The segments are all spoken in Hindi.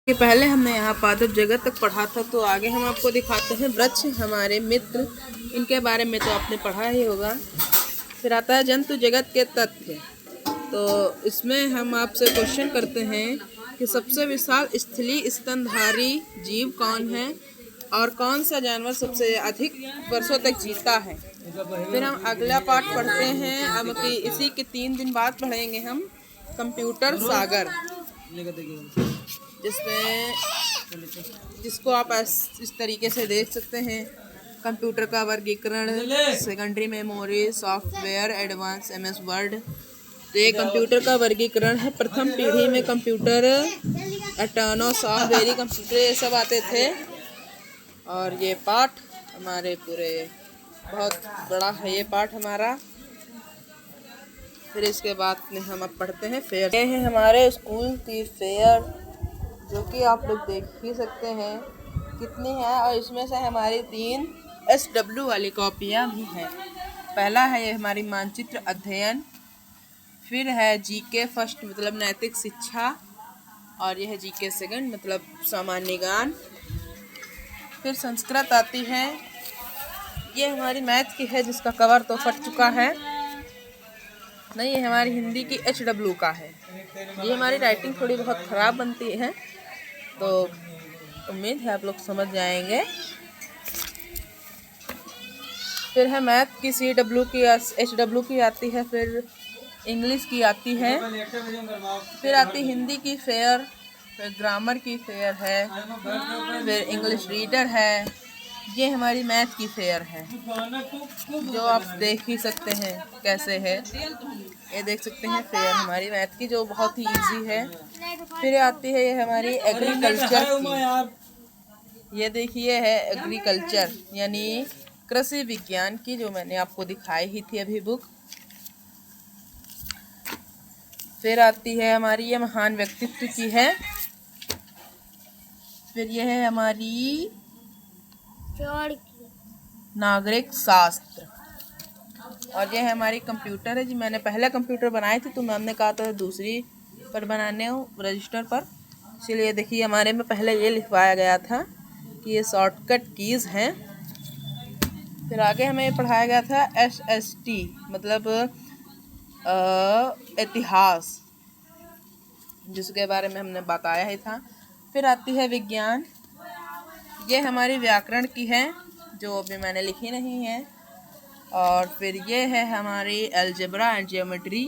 कि पहले हमने यहाँ पादप जगत तक पढ़ा था, तो आगे हम आपको दिखाते हैं वृक्ष हमारे मित्र। इनके बारे में तो आपने पढ़ा ही होगा। फिर आता है जंतु जगत के तथ्य। तो इसमें हम आपसे क्वेश्चन करते हैं कि सबसे विशाल स्थलीय स्तनधारी जीव कौन है और कौन सा जानवर सबसे अधिक वर्षों तक जीता है। फिर हम अगला पाठ पढ़ते हैं, अब कि इसी के 3 दिन बाद पढ़ेंगे हम कंप्यूटर सागर, जिसको आप इस तरीके से देख सकते हैं। कंप्यूटर का वर्गीकरण, secondary memory, software, advance MS word. तो ये कंप्यूटर का वर्गीकरण है। प्रथम पीढ़ी में कंप्यूटर, अटानो, सॉफ्टवेयर कंप्यूटर ये सब आते थे। और ये पाठ हमारे पूरे बहुत बड़ा है ये पाठ हमारा। फिर इसके बाद में हम अब पढ़ते हैं फेयर। ये है हमारे स्कूल की फेयर, जो कि आप लोग देख ही सकते हैं कितनी है। और इसमें से हमारी 3 SW वाली कॉपियाँ भी हैं। पहला है ये हमारी मानचित्र अध्ययन, फिर है GK फर्स्ट मतलब नैतिक शिक्षा, और यह है GK सेकंड मतलब सामान्य ज्ञान। फिर संस्कृत आती है, ये हमारी मैथ की है जिसका कवर तो फट चुका है। नहीं, ये हमारी हिंदी की HW का है। ये हमारी राइटिंग थोड़ी बहुत ख़राब बनती है, तो उम्मीद है आप लोग समझ जाएंगे। फिर है मैथ की CW की, HW की आती है। फिर इंग्लिश की आती है। फिर आती हिंदी की फेयर, फिर ग्रामर की फेयर है, फिर इंग्लिश रीडर है। ये हमारी मैथ की फेयर है, जो आप देख ही सकते हैं कैसे है। ये देख सकते हैं फेयर हमारी मैथ की, जो बहुत ही इजी है। फिर आती है ये हमारी एग्रीकल्चर की। ये देखिए है एग्रीकल्चर यानी कृषि विज्ञान की, जो मैंने आपको दिखाई ही थी अभी बुक। फिर आती है हमारी ये महान व्यक्तित्व की है। फिर ये है हमारी नागरिक शास्त्र, और ये है हमारी कंप्यूटर है जी। मैंने पहले कंप्यूटर बनाई थी, तो मैम ने कहा था दूसरी पर बनाने हो रजिस्टर पर, इसलिए देखिए हमारे में पहले ये लिखवाया गया था कि ये शॉर्टकट कीज़ हैं। फिर आगे हमें पढ़ाया गया था SST मतलब इतिहास, जिसके बारे में हमने बताया ही था। फिर आती है विज्ञान, ये हमारी व्याकरण की है, जो अभी मैंने लिखी नहीं है। और फिर ये है हमारी अलजेब्रा एंड ज्योमेट्री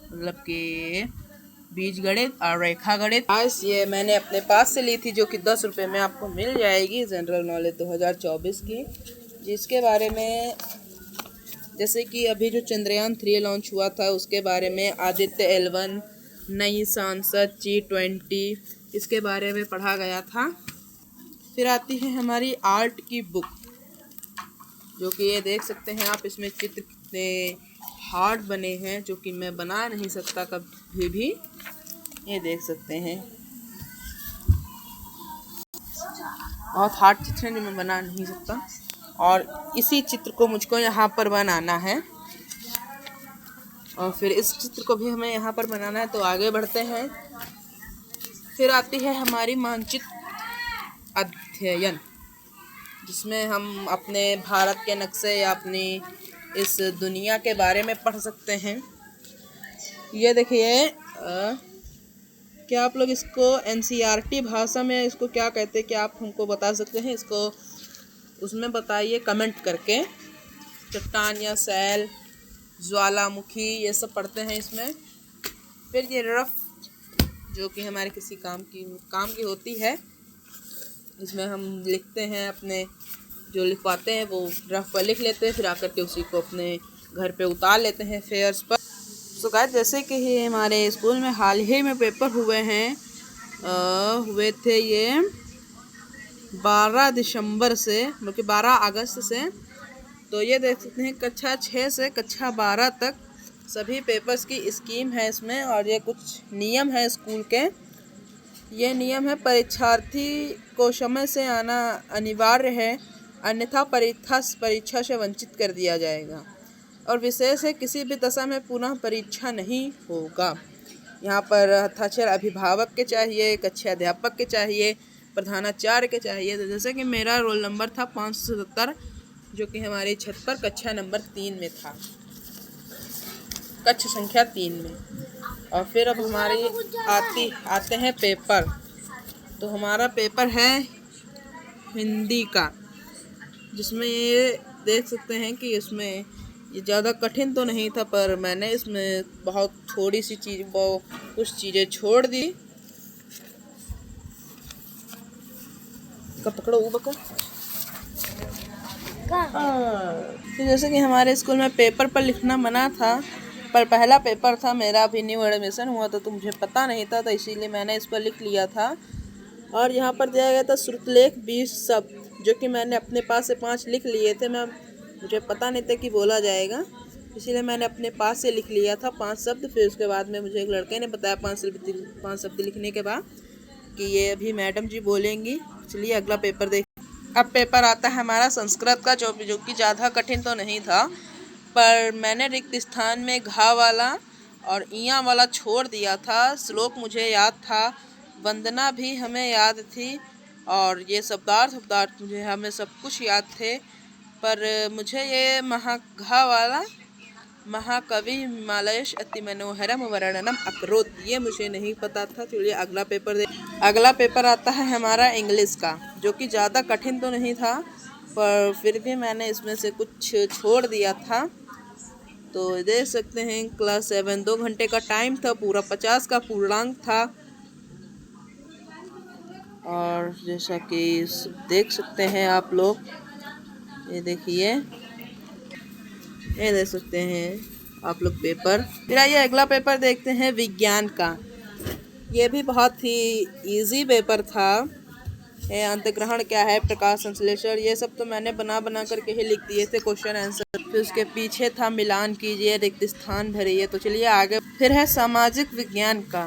मतलब कि बीजगणित और रेखा गणित। आज ये मैंने अपने पास से ली थी, जो कि 10 रुपये में आपको मिल जाएगी, जनरल नॉलेज 2024 की, जिसके बारे में जैसे कि अभी जो चंद्रयान 3 लॉन्च हुआ था उसके बारे में, आदित्य L1, नई सांसद G20, इसके बारे में पढ़ा गया था। फिर आती है हमारी आर्ट की बुक, जो कि ये देख सकते हैं आप, इसमें चित्र कितने हार्ड बने हैं, जो कि मैं बना नहीं सकता कभी भी। ये देख सकते हैं बहुत हार्ड चित्र है जो मैं बना नहीं सकता, और इसी चित्र को मुझको यहाँ पर बनाना है, और फिर इस चित्र को भी हमें यहाँ पर बनाना है। तो आगे बढ़ते हैं। फिर आती है हमारी मानचित्र अध्ययन, जिसमें हम अपने भारत के नक्शे या अपनी इस दुनिया के बारे में पढ़ सकते हैं। ये देखिए क्या आप लोग इसको NCERT भाषा में इसको क्या कहते हैं, क्या आप हमको बता सकते हैं? इसको उसमें बताइए कमेंट करके। चट्टान या सैल, ज्वालामुखी, ये सब पढ़ते हैं इसमें। फिर ये रफ, जो कि हमारे किसी काम की होती है, इसमें हम लिखते हैं, अपने जो लिखवाते हैं वो रफ पर लिख लेते हैं, फिर आकर के उसी को अपने घर पे उतार लेते हैं फेयर्स पर। तो गाइस, जैसे कि ये हमारे स्कूल में हाल ही में पेपर हुए थे ये 12 दिसंबर से, बल्कि 12 अगस्त से। तो ये देख सकते हैं कक्षा 6 से कक्षा 12 तक सभी पेपर्स की स्कीम है इसमें, और ये कुछ नियम है स्कूल के। ये नियम है, परीक्षार्थी को समय से आना अनिवार्य है, अन्यथा परीक्षा से वंचित कर दिया जाएगा, और विशेष है किसी भी दशा में पुनः परीक्षा नहीं होगा। यहाँ पर हस्ताक्षर अभिभावक के चाहिए, कक्षा अध्यापक के चाहिए, प्रधानाचार्य के चाहिए। तो जैसे कि मेरा रोल नंबर था 577, जो कि हमारी छत पर कक्षा नंबर 3 में था, कक्षा संख्या 3 में। और फिर अब हमारी आते हैं पेपर। तो हमारा पेपर है हिंदी का, जिसमें ये देख सकते हैं कि इसमें ये ज़्यादा कठिन तो नहीं था, पर मैंने इसमें बहुत थोड़ी सी कुछ चीज़ें छोड़ दी। पकड़ो वो बका। तो जैसे कि हमारे स्कूल में पेपर पर लिखना मना था, पर पहला पेपर था मेरा, अभी न्यू एडमिशन हुआ था तो मुझे पता नहीं था, तो इसीलिए मैंने इस पर लिख लिया था। और यहाँ पर दिया गया था श्रुतलेख 20 शब्द, जो कि मैंने अपने पास से 5 लिख लिए थे। मुझे पता नहीं था कि बोला जाएगा, इसीलिए मैंने अपने पास से लिख लिया था 5 शब्द। फिर उसके बाद में मुझे एक लड़के ने बताया 5 शब्द लिखने के बाद कि ये अभी मैडम जी बोलेंगी। चलिए अगला पेपर देख। अब पेपर आता है हमारा संस्कृत का, जो कि ज़्यादा कठिन तो नहीं था, पर मैंने रिक्त स्थान में घा वाला और इया वाला छोड़ दिया था। श्लोक मुझे याद था, वंदना भी हमें याद थी, और ये शब्दार्थ मुझे हमें सब कुछ याद थे। पर मुझे ये घा वाला महाकवि हिमालयश अति मनोहरम वर्णनम अकरोत, ये मुझे नहीं पता था। चलिए अगला पेपर अगला पेपर आता है हमारा इंग्लिश का, जो कि ज़्यादा कठिन तो नहीं था, पर फिर भी मैंने इसमें से कुछ छोड़ दिया था। तो देख सकते हैं क्लास 7, 2 घंटे का टाइम था, पूरा 50 का पूर्णांक था। और जैसा कि देख सकते हैं आप लोग, ये देखिए, ये देख सकते हैं आप लोग पेपर। फिर आइए अगला पेपर देखते हैं विज्ञान का। ये भी बहुत ही इजी पेपर था। अंतग्रहण क्या है, प्रकाश संश्लेषण, ये सब तो मैंने बना करके ही लिख दिए थे क्वेश्चन आंसर। फिर उसके पीछे था मिलान कीजिए, रिक्त स्थान भरिए। तो चलिए आगे। फिर है सामाजिक विज्ञान का,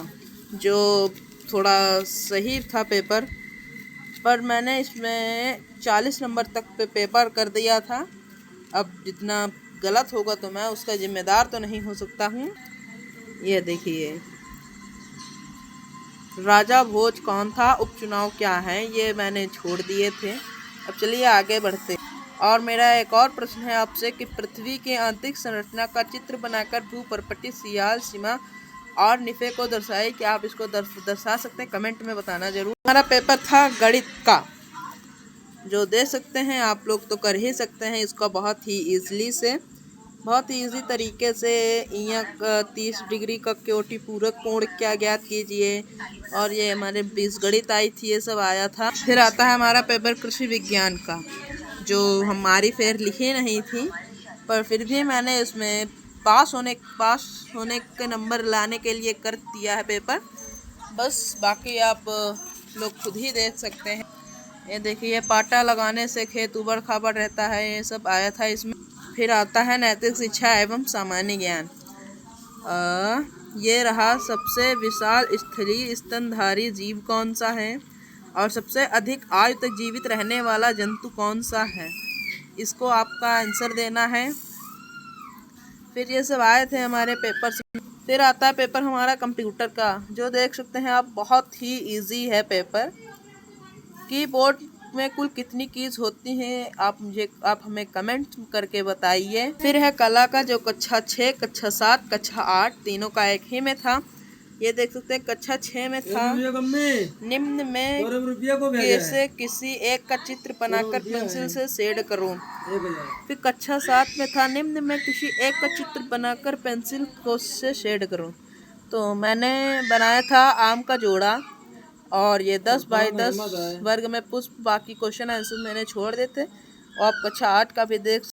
जो थोड़ा सही था पेपर, पर मैंने इसमें 40 नंबर तक पे पेपर कर दिया था। अब जितना गलत होगा तो मैं उसका जिम्मेदार तो नहीं हो सकता हूँ। ये देखिए, राजा भोज कौन था, उपचुनाव क्या है, ये मैंने छोड़ दिए थे। अब चलिए आगे बढ़ते। और मेरा एक और प्रश्न है आपसे कि पृथ्वी के आंतरिक संरचना का चित्र बनाकर भूपर्पटी, सियाल, सीमा और निफे को दर्शाए। क्या आप इसको दर्शा सकते हैं? कमेंट में बताना जरूर। हमारा पेपर था गणित का, जो दे सकते हैं आप लोग तो कर ही सकते हैं इसको बहुत ही इजी तरीके से। यहाँ 30 डिग्री का कोटि पूरक कोण क्या ज्ञात कीजिए, और ये हमारे 20 गणित आई थी, ये सब आया था। फिर आता है हमारा पेपर कृषि विज्ञान का, जो हमारी फेर लिखी नहीं थी, पर फिर भी मैंने इसमें पास होने के नंबर लाने के लिए कर दिया है पेपर बस। बाकी आप लोग खुद ही देख सकते हैं। ये देखिए, पाटा लगाने से खेत उबड़ खाबड़ रहता है, ये सब आया था इसमें। फिर आता है नैतिक शिक्षा एवं सामान्य ज्ञान। ये रहा, सबसे विशाल स्थलीय स्तनधारी जीव कौन सा है, और सबसे अधिक आयु तक जीवित रहने वाला जंतु कौन सा है, इसको आपका आंसर देना है। फिर ये सब आए थे हमारे पेपर से। फिर आता है पेपर हमारा कंप्यूटर का, जो देख सकते हैं आप बहुत ही इजी है पेपर। कीबोर्ड में कुल कितनी कीज होती हैं, आप हमें कमेंट करके बताइए। फिर है कला का, जो कक्षा 6, कक्षा 7, कक्षा 8 तीनों का एक ही में था। ये देख सकते हैं कक्षा 6 में था, निम्न में कैसे किसी एक का चित्र बनाकर पेंसिल से शेड करूं। फिर कक्षा 7 में था, निम्न में किसी एक का चित्र बनाकर पेंसिल को से शेड करूं। तो मैंने बनाया था आम का जोड़ा, और ये 10 बाई 10 वर्ग में पुष्प। बाकी क्वेश्चन आंसर मैंने छोड़ देते। और आप कक्षा 8 का भी देख